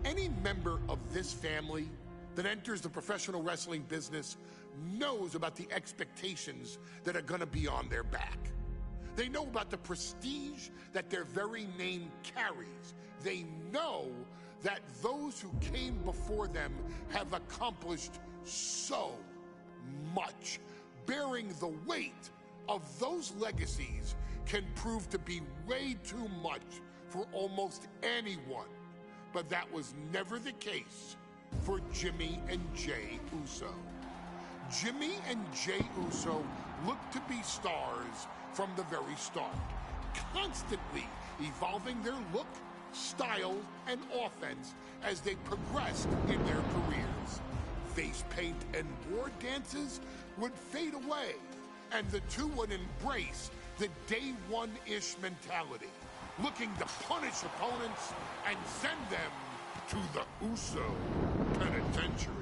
Any member of this family that enters the professional wrestling business knows about the expectations that are going to be on their back. They know about the prestige that their very name carries. They know that those who came before them have accomplished so much. Bearing the weight of those legacies can prove to be way too much for almost anyone. But that was never the case for Jimmy and Jey Uso. Jimmy and Jey Uso looked to be stars from the very start, constantly evolving their look, style, and offense as they progressed in their careers. Face paint and war dances would fade away, and the two would embrace the day one-ish mentality, looking to punish opponents and send them to the Uso penitentiary.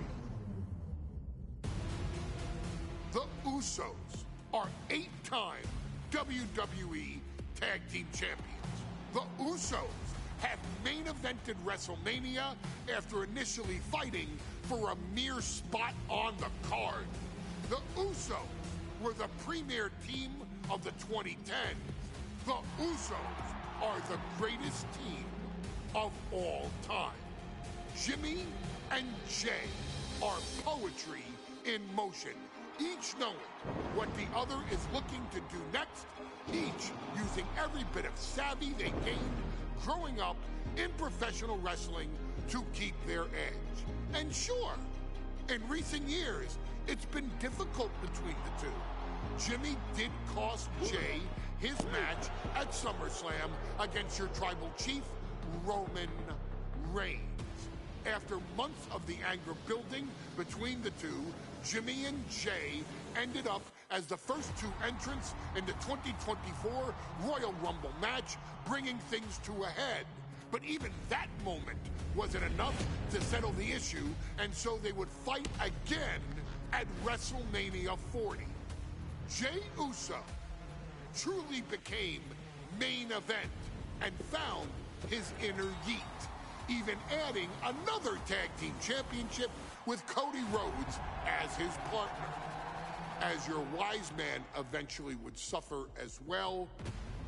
The Usos are 8-time WWE Tag Team Champions. The Usos have main evented WrestleMania after initially fighting for a mere spot on the card. The Usos were the premier team of the 2010s. The Usos are the greatest team of all time. Jimmy and Jey are poetry in motion, each knowing what the other is looking to do next, each using every bit of savvy they gained growing up in professional wrestling to keep their edge. And sure, in recent years, it's been difficult between the two. Jimmy did cost Jey his match at SummerSlam against your tribal chief, Roman Reigns. After months of the anger building between the two, Jimmy and Jey ended up as the first two entrants in the 2024 Royal Rumble match, bringing things to a head. But even that moment wasn't enough to settle the issue, and so they would fight again at WrestleMania 40. Jey Uso truly became main event and found his inner yeet, even adding another tag team championship with Cody Rhodes as his partner. As your wise man eventually would suffer as well,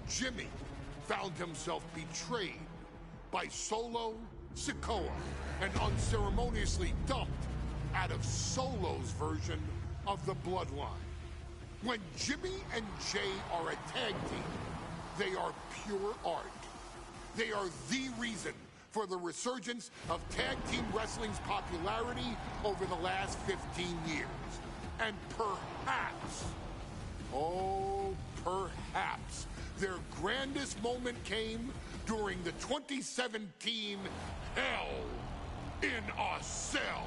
Jimmy found himself betrayed by Solo Sikoa and unceremoniously dumped out of Solo's version of the Bloodline. When Jimmy and Jey are a tag team, they are pure art. They are the reason for the resurgence of tag team wrestling's popularity over the last 15 years. And perhaps, oh, perhaps, their grandest moment came during the 2017 Hell in a Cell,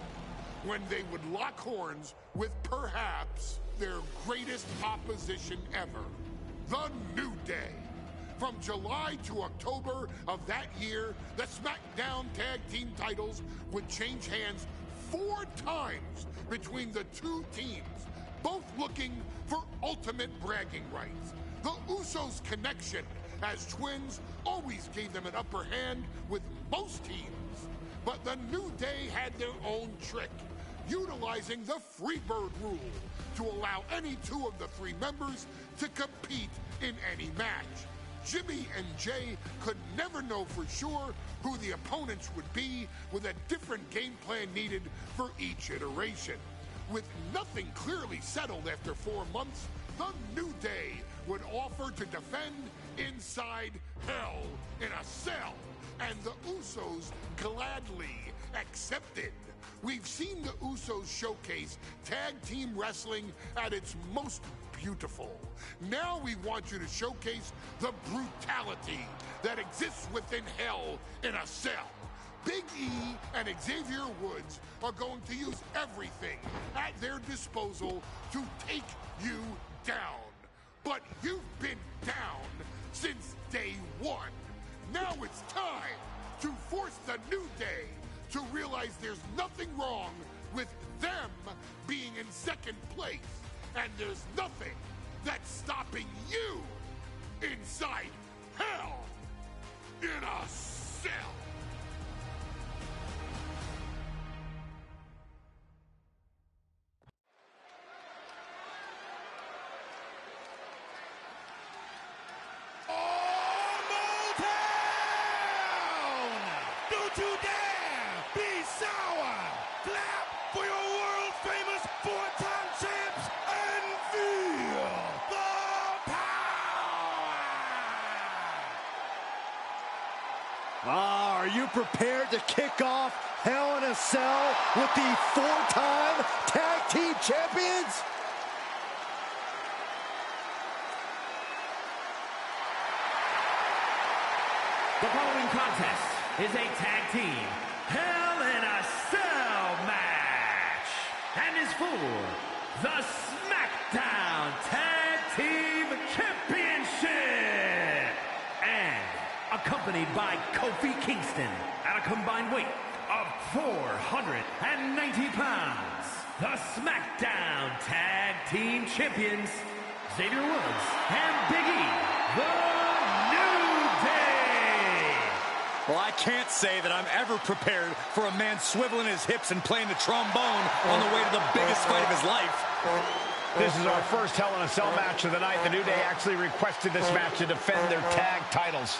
when they would lock horns with perhaps their greatest opposition ever, The New Day. From July to October of that year, the SmackDown Tag Team titles would change hands 4 times between the two teams, both looking for ultimate bragging rights. The Usos' connection as twins always gave them an upper hand with most teams. But the New Day had their own trick, utilizing the Freebird rule to allow any 2 of the 3 members to compete in any match. Jimmy and Jey could never know for sure who the opponents would be, with a different game plan needed for each iteration. With nothing clearly settled after 4 months, the New Day would offer to defend inside Hell in a Cell, and the Usos gladly accepted. We've seen the Usos showcase tag team wrestling at its most beautiful. Now we want you to showcase the brutality that exists within Hell in a Cell. Big E and Xavier Woods are going to use everything at their disposal to take you down. But you've been down since day one. Now it's time to force the New Day to realize there's nothing wrong with them being in second place, and there's nothing that's stopping you inside Hell in a Cell. Are you prepared to kick off Hell in a Cell with the 4-time Tag Team Champions? The following contest is a tag team Hell in a Cell match and is for the SmackDown Tag Team Championship and accompanied by Kofi Kingston at a combined weight of 490 pounds. The SmackDown Tag Team Champions, Xavier Woods and Big E, the New Day. Well, I can't say that I'm ever prepared for a man swiveling his hips and playing the trombone on the way to the biggest fight of his life. This is our first Hell in a Cell match of the night. The New Day actually requested this match to defend their tag titles.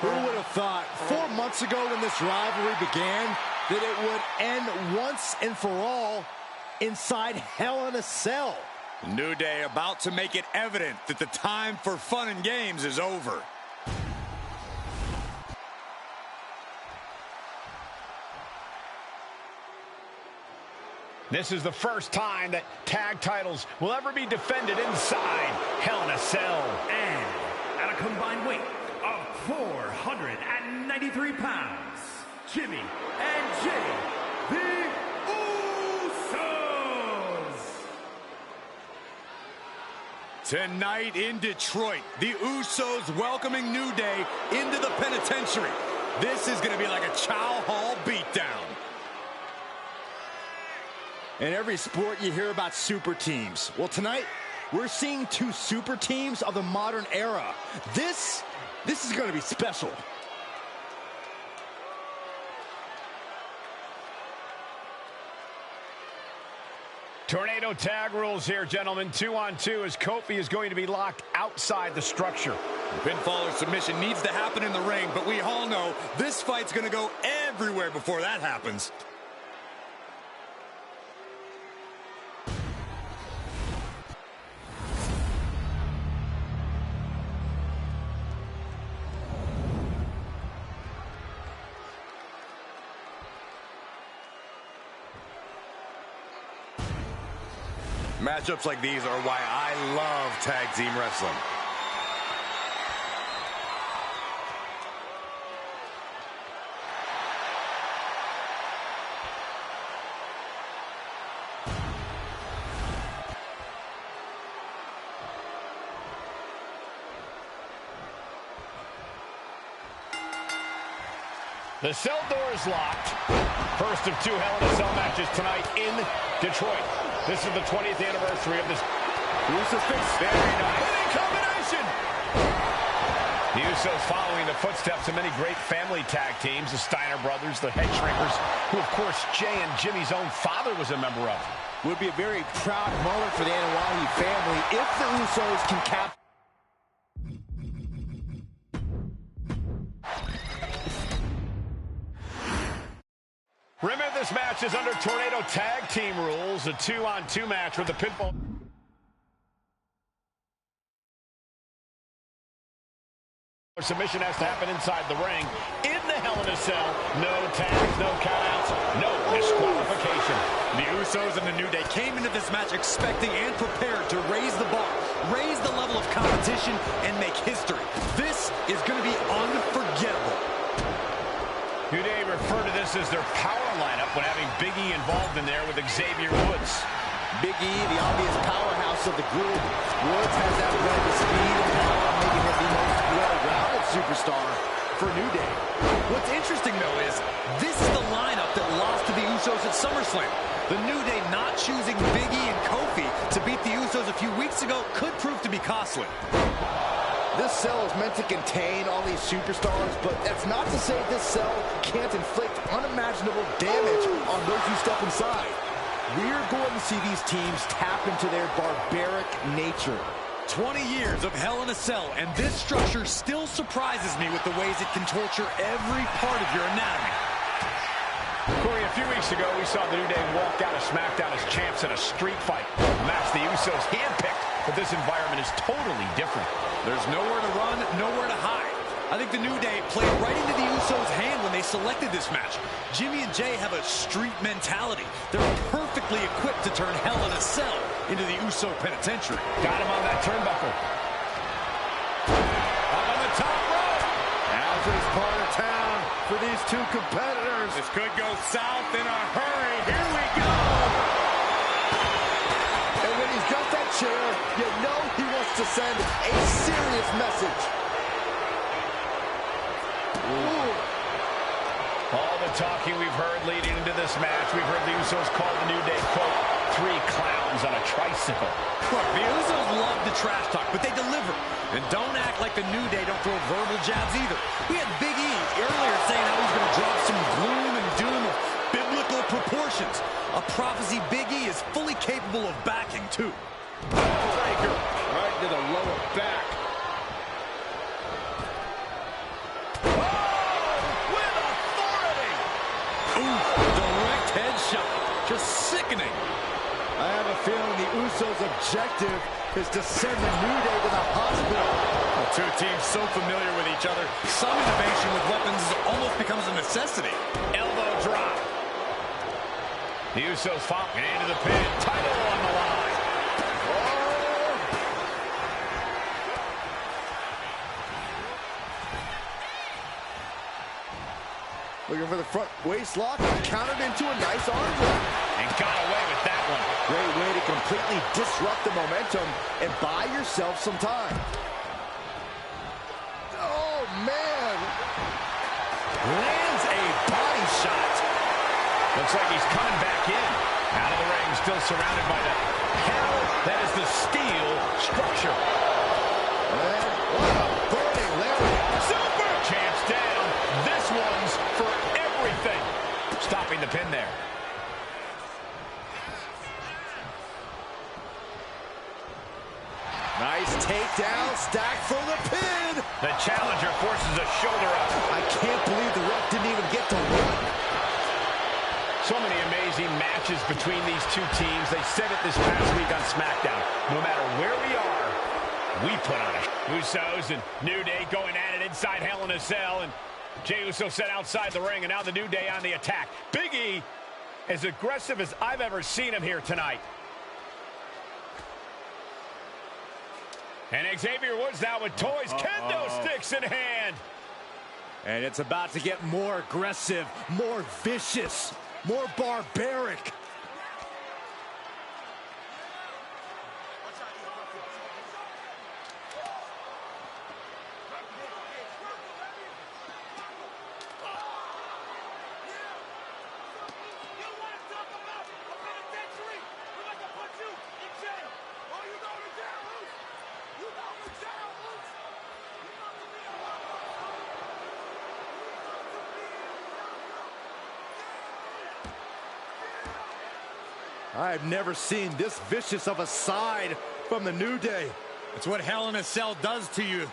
Who would have thought 4 months ago when this rivalry began that it would end once and for all inside Hell in a Cell? New Day about to make it evident that the time for fun and games is over. This is the first time that tag titles will ever be defended inside Hell in a Cell. And at a combined weight of 493 pounds, Jimmy and Jay, the Usos. Tonight in Detroit, the Usos welcoming New Day into the penitentiary. This is going to be like a Chow Hall beatdown. In every sport, you hear about super teams. Well, tonight, we're seeing 2 super teams of the modern era. This is going to be special. Tornado tag rules here, gentlemen. 2-on-2 as Kofi is going to be locked outside the structure. Pinfall or submission needs to happen in the ring, but we all know this fight's going to go everywhere before that happens. Matchups like these are why I love tag team wrestling. The cell door is locked. First of 2 Hell in a Cell matches tonight in Detroit. This is the 20th anniversary of this. Usos face. Very nice. Winning combination. The Usos following the footsteps of many great family tag teams, the Steiner brothers, the Head Shrinkers, who of course Jay and Jimmy's own father was a member of. Would be a very proud moment for the Anoa'i family if the Usos can capture. Remember, this match is under Tornado Tag Team rules, a 2-on-2 match with the pinfall. Submission has to happen inside the ring. In the Hell in a Cell, no tags, no countouts, no disqualification. The Usos and the New Day came into this match expecting and prepared to raise the bar, raise the level of competition, and make history. This is going to be unforgettable. New Day refer to this as their power lineup when having Big E involved in there with Xavier Woods. Big E, the obvious powerhouse of the group. Woods has that blend of speed and power, making him the most well-rounded superstar for New Day. What's interesting, though, is this is the lineup that lost to the Usos at SummerSlam. The New Day not choosing Big E and Kofi to beat the Usos a few weeks ago could prove to be costly. This cell is meant to contain all these superstars, but that's not to say this cell can't inflict unimaginable damage on those who step inside. We're going to see these teams tap into their barbaric nature. 20 years of Hell in a Cell, and this structure still surprises me with the ways it can torture every part of your anatomy. Corey, a few weeks ago, we saw the New Day walk out of SmackDown as champs in a street fight. A match the Usos handpicked, but this environment is totally different. There's nowhere to run, nowhere to hide. I think the New Day played right into the Usos' hand when they selected this match. Jimmy and Jay have a street mentality. They're perfectly equipped to turn Hell in a Cell into the Uso penitentiary. Got him on that turnbuckle. Up on the top rope. Hazardous part of town for these two competitors. This could go south in a hurry. Here we go. And when he's got that chair, you know he wants to send a serious message. Ooh. All the talking we've heard leading into this match, we've heard the Usos call the New Day, quote, 3 clowns on a tricycle. Look, the Usos love the trash talk, but they deliver. And don't act like the New Day don't throw verbal jabs either. We had Big E earlier saying how he's going to drop some gloom and doom of biblical proportions. A prophecy Big E is fully capable of backing, too. Breaker right to the lower back. Direct headshot. Just sickening. I have a feeling the Usos' objective is to send the New Day to the hospital. The two teams so familiar with each other, some innovation with weapons almost becomes a necessity. Elbow drop. The Usos falling into the pin. Title on the line. Looking for the front waist lock, countered into a nice arm drag. And got away with that one. Great way to completely disrupt the momentum and buy yourself some time. Oh, man. Lands a body shot. Looks like he's coming back in. Out of the ring, still surrounded by the hell that is the steel structure. And what a burning lariat. Super! Champ's down. This one's for everything. Stopping the pin there. Nice takedown, stacked for the pin. The challenger forces a shoulder up. I can't believe the ref didn't even get to one. So many amazing matches between these two teams. They said it this past week on SmackDown. No matter where we are, we put on it. Usos and New Day going at it inside Hell in a Cell. And Jey Uso set outside the ring. And now the New Day on the attack. Big E, as aggressive as I've ever seen him here tonight. And Xavier Woods now with toys. Kendo sticks in hand. And it's about to get more aggressive, more vicious, more barbaric. I've never seen this vicious of a side from the New Day. It's what Hell in a Cell does to you.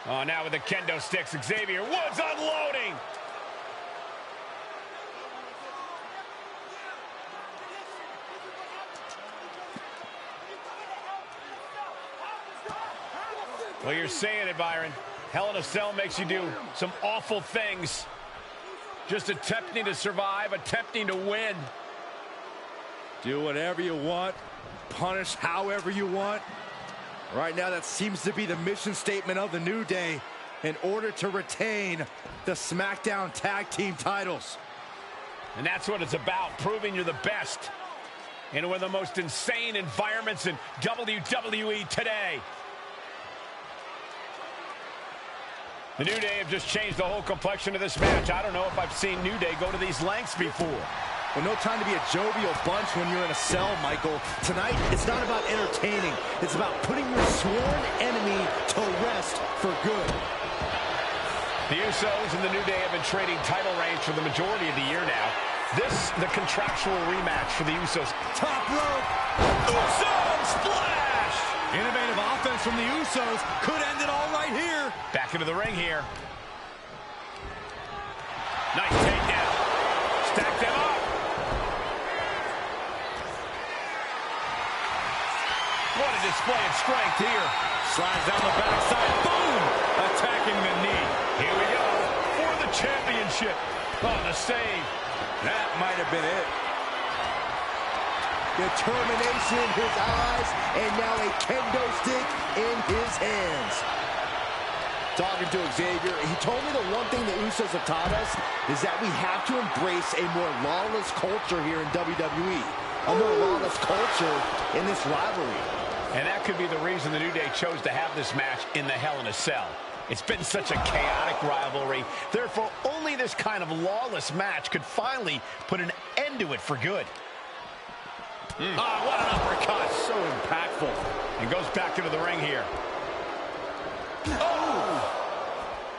Oh, now with the kendo sticks, Xavier Woods unloading. Well, you're saying it, Byron. Hell in a Cell makes you do some awful things. Just attempting to survive, attempting to win. Do whatever you want, punish however you want. Right now, that seems to be the mission statement of the New Day in order to retain the SmackDown Tag Team titles. And that's what it's about, proving you're the best in one of the most insane environments in WWE today. The New Day have just changed the whole complexion of this match. I don't know if I've seen New Day go to these lengths before. Well, no time to be a jovial bunch when you're in a cell, Michael. Tonight, it's not about entertaining. It's about putting your sworn enemy to rest for good. The Usos and the New Day have been trading title reigns for the majority of the year now. This, the contractual rematch for the Usos. Top rope. Usos splash. Innovative offense from the Usos could end it all right here. Back into the ring here. Nice takedown. Stack them up. displaying strength here. Slides down the backside. Boom! Attacking the knee. Here we go for the championship. On the save. That might have been it. Determination in his eyes, and now a kendo stick in his hands. Talking to Xavier, he told me the one thing the Usos have taught us is that we have to embrace a more lawless culture here in WWE. A more lawless culture in this rivalry. And that could be the reason the New Day chose to have this match in the Hell in a Cell. It's been such a chaotic rivalry. Therefore, only this kind of lawless match could finally put an end to it for good. What an uppercut. So impactful. And goes back into the ring here.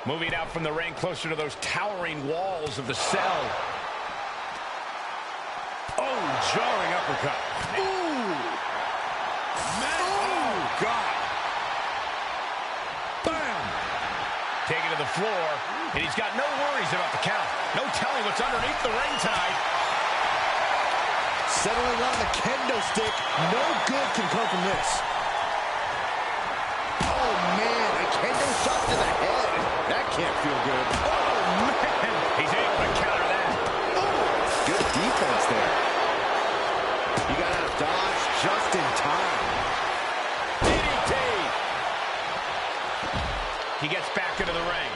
Moving out from the ring closer to those towering walls of the cell. Oh, jarring uppercut. Ooh. Oh, God. Bam. Taken to the floor, and he's got no worries about the count. No telling what's underneath the ring tonight. Settling on the kendo stick. No good can come from this. Oh, man. A kendo shot to the head. That can't feel good. Oh, man. He's able to counter that. Oh, good defense there. You got out of dodge just in time. DDT. He gets back into the ring.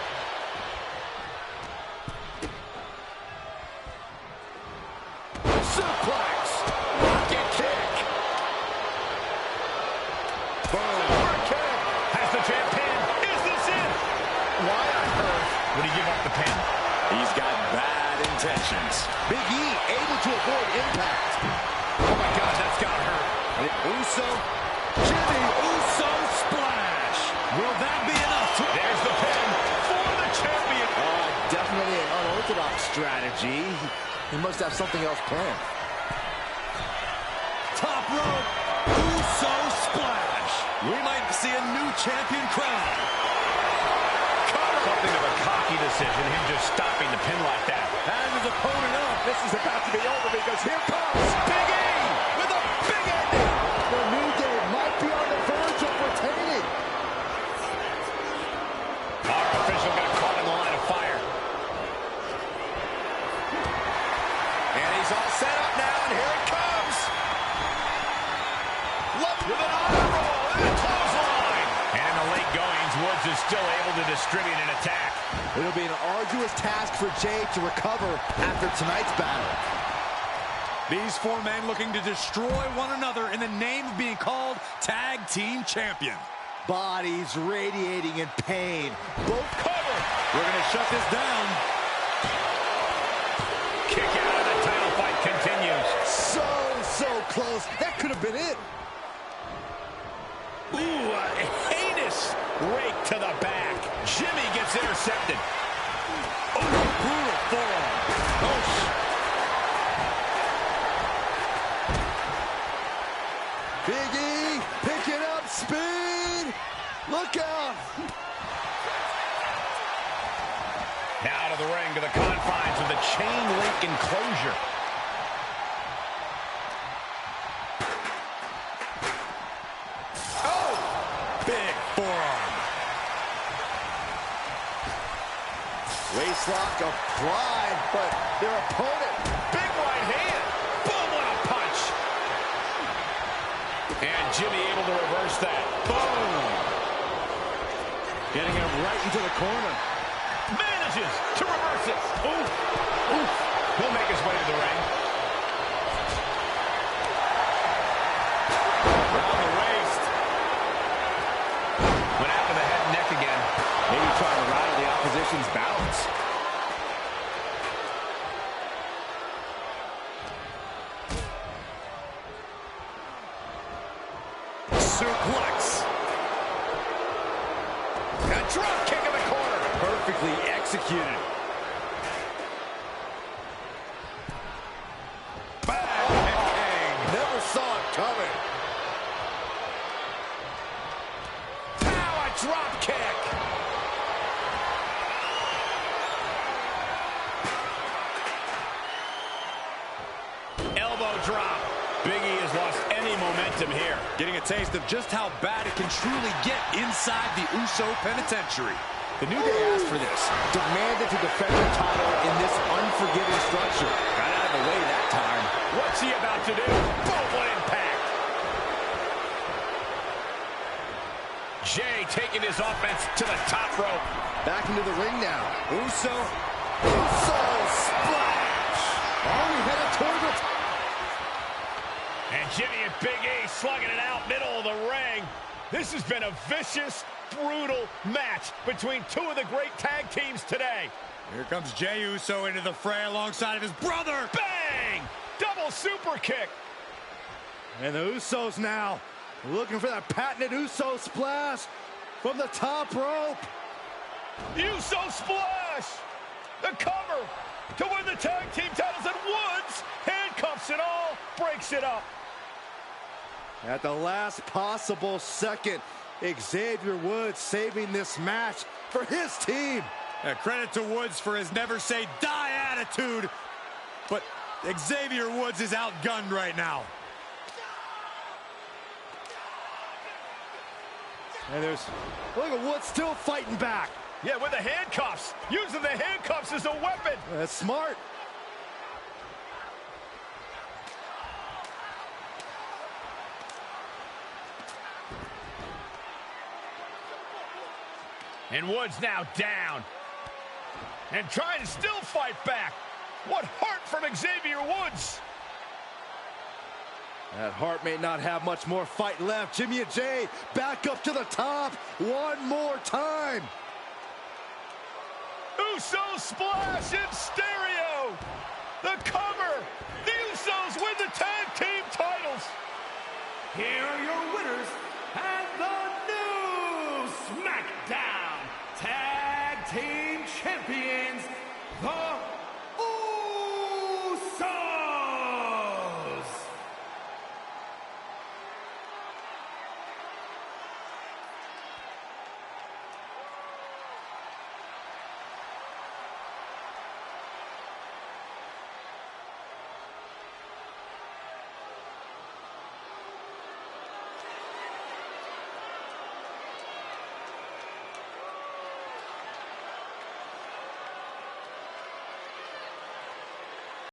Suplex. Rocket kick. Boom. Super kick. Has the champ pinned. Is this it? Why on earth would he give up the pin? He's got bad intentions. Big E able to avoid impact. Oh, my God, that's got to hurt. And Uso. Jimmy Uso splash. Will that be enough? There's the pin for the champion. Definitely an unorthodox strategy. He must have something else planned. Top rope. Uso splash. We might see a new champion crown. Something of a cocky decision, him just stopping the pin like that. And his opponent up. This is about to be over because here comes Big E with a big ending. The New Day might be on the verge of retaining. Our official got caught in the line of fire. And he's all set up now, and here it comes. Look with an arm roll and a clothesline. And in the late goings, Woods is still able to distribute an attack. It'll be an arduous task for Jay to recover after tonight's battle. These four men looking to destroy one another in the name of being called Tag Team Champion. Bodies radiating in pain. Both covered. We're going to shut this down. Kick out and the title fight continues. So close. That could have been it. Ooh, a heinous rake to the back. Jimmy gets intercepted. Oh, brutal forearm. Big E picking up speed. Look out. Now to the ring, to the confines of the chain link enclosure. Big forearm. Waistlock applied, but their opponent. Big right hand. Boom, what a punch. And Jimmy able to reverse that. Boom. Getting him right into the corner. Manages to reverse it. Ooh. He'll make his way to the ring. Around the waist. Went after the head and neck again. Maybe trying to rattle the opposition's balance. Suplex. A drop kick in the corner. Perfectly executed. Bang! Never saw it coming. Now a drop kick. Elbow drop. Big E has lost any momentum here. Getting a taste of just how bad it can truly get inside the Uso penitentiary. The New Day asked for this, demanded to defend the title in this unforgiving structure. Got out of the way that time. What's he about to do? Boom, what impact! Jay taking his offense to the top rope. Back into the ring now. Uso splash! Only headed toward the... And Jimmy and Big E slugging it out middle of the ring. This has been a vicious, brutal match between two of the great tag teams today. Here comes Jey Uso into the fray alongside of his brother. Bang! Double super kick. And the Usos now looking for that patented Uso splash from the top rope. Uso splash! The cover to win the tag team titles, and Woods, handcuffs and all, breaks it up. At the last possible second, Xavier Woods saving this match for his team. Credit to Woods for his never say die attitude, but Xavier Woods is outgunned right now. And look at Woods still fighting back. Yeah, with the handcuffs, using the handcuffs as a weapon. That's smart. And Woods now down. And trying to still fight back. What heart from Xavier Woods. That Hart may not have much more fight left. Jimmy and Jay back up to the top one more time. Uso splash and stare